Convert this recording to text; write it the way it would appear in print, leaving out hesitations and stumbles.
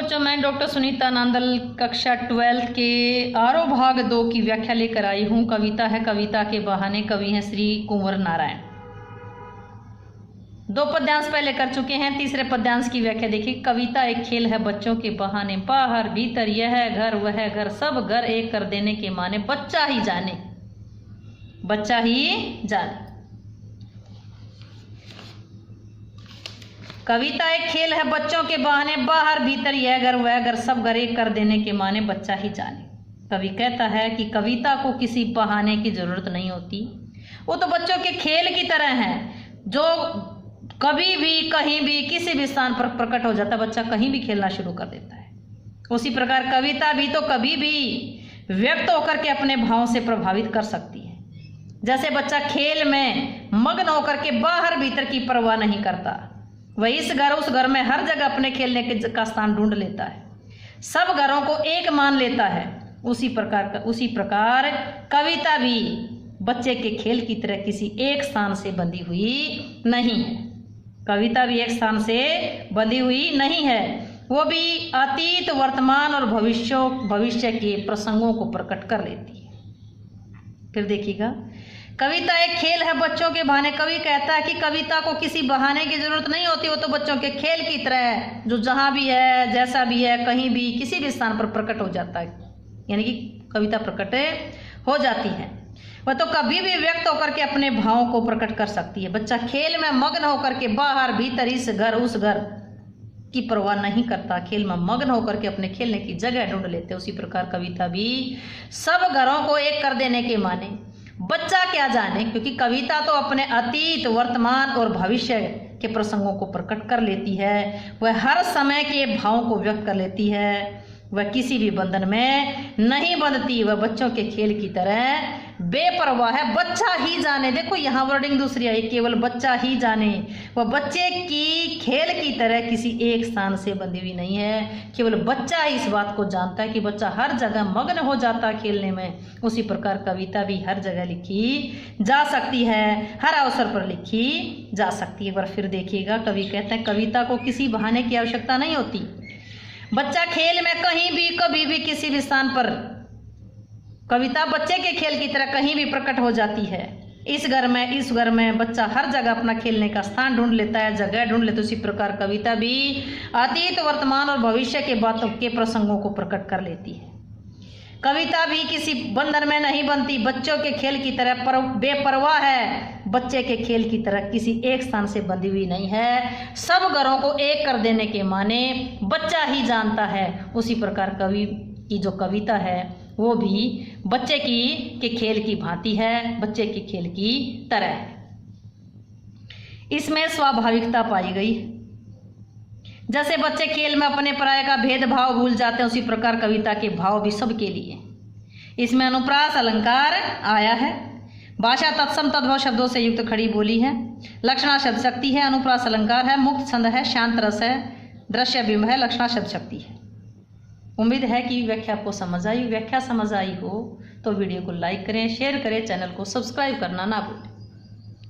बच्चों, मैं डॉक्टर सुनीता नांदल कक्षा 12 के आरोह भाग 2 की व्याख्या लेकर आई हूँ। कविता है कविता के बहाने। कवि हैं श्री कुंवर नारायण। 2 पद्यांश पहले कर चुके हैं। तीसरे पद्यांश की व्याख्या देखिए। कविता एक खेल है बच्चों के बहाने, बाहर भीतर यह घर वह घर, सब घर एक कर देने के माने, बच्चा ही जाने बच्चा ही जाने। कविता एक खेल है बच्चों के बहाने, बाहर भीतर यह घर वह घर, सब घर एक कर देने के माने, बच्चा ही जाने। कवि कहता है कि कविता को किसी बहाने की जरूरत नहीं होती। वो तो बच्चों के खेल की तरह है जो कभी भी कहीं भी किसी भी स्थान पर प्रकट हो जाता है। बच्चा कहीं भी खेलना शुरू कर देता है। उसी प्रकार कविता भी तो कभी भी व्यक्त होकर के अपने भावों से प्रभावित कर सकती है। जैसे बच्चा खेल में मग्न होकर के बाहर भीतर की परवाह नहीं करता, वह इस घर उस घर में हर जगह अपने खेलने का स्थान ढूंढ लेता है, सब घरों को एक मान लेता है। उसी प्रकार कविता भी बच्चे के खेल की तरह किसी एक स्थान से बंधी हुई नहीं है। कविता भी एक स्थान से बंधी हुई नहीं है। वो भी अतीत, वर्तमान और भविष्य के प्रसंगों को प्रकट कर लेती है। फिर देखिएगा, कविता एक खेल है बच्चों के बहाने। कवि कहता है कि कविता को किसी बहाने की जरूरत नहीं होती। वो तो बच्चों के खेल की तरह है, जो जहाँ भी है, जैसा भी है, कहीं भी किसी भी स्थान पर प्रकट हो जाता है, यानी कि कविता प्रकट हो जाती है। वह तो कभी भी व्यक्त होकर के अपने भावों को प्रकट कर सकती है। बच्चा खेल में मग्न होकर के बाहर भीतर इस घर उस घर की परवाह नहीं करता, खेल में मग्न होकर के अपने खेलने की जगह ढूंढ लेते। उसी प्रकार कविता भी सब घरों को एक कर देने के माने, बच्चा क्या जाने, क्योंकि कविता तो अपने अतीत, वर्तमान और भविष्य के प्रसंगों को प्रकट कर लेती है। वह हर समय के भावों को व्यक्त कर लेती है। वह किसी भी बंधन में नहीं बंधती। वह बच्चों के खेल की तरह बेपरवाह है, बच्चा ही जाने। देखो यहाँ वर्डिंग दूसरी आई, केवल बच्चा ही जाने। वह बच्चे की खेल की तरह किसी एक स्थान से बंधी हुई नहीं है। केवल बच्चा ही इस बात को जानता है कि बच्चा हर जगह मग्न हो जाता है खेलने में। उसी प्रकार कविता भी हर जगह लिखी जा सकती है, हर अवसर पर लिखी जा सकती है। एक बार फिर देखिएगा, कवि कहते हैं कविता को किसी बहाने की आवश्यकता नहीं होती। बच्चा खेल में कहीं भी कभी भी किसी भी स्थान पर, कविता बच्चे के खेल की तरह कहीं भी प्रकट हो जाती है। इस घर में इस घर में बच्चा हर जगह अपना खेलने का स्थान ढूंढ लेता है, जगह ढूंढ लेता है। उसी प्रकार कविता भी अतीत, वर्तमान और भविष्य के बातों के प्रसंगों को प्रकट कर लेती है। कविता भी किसी बंधन में नहीं बनती, बच्चों के खेल की तरह बेपरवाह है, बच्चे के खेल की तरह किसी एक स्थान से बंधी हुई नहीं है। सब घरों को एक कर देने के माने बच्चा ही जानता है। उसी प्रकार कवि की जो कविता है वो भी बच्चे के खेल की भांति है, बच्चे के खेल की तरह है। इसमें स्वाभाविकता पाई गई। जैसे बच्चे खेल में अपने पराये का भेदभाव भूल जाते हैं, उसी प्रकार कविता के भाव भी सबके लिए। इसमें अनुप्रास अलंकार आया है। भाषा तत्सम तद्भव शब्दों से युक्त खड़ी बोली है। लक्षणा शब्द शक्ति है, अनुप्रास अलंकार है, मुक्त छंद है, शांत रस है, दृश्य बिंब है, लक्षणा शब्द शक्ति है। उम्मीद है कि व्याख्या आपको समझ आई। व्याख्या समझ आई हो तो वीडियो को लाइक करें, शेयर करें, चैनल को सब्सक्राइब करना ना भूलें।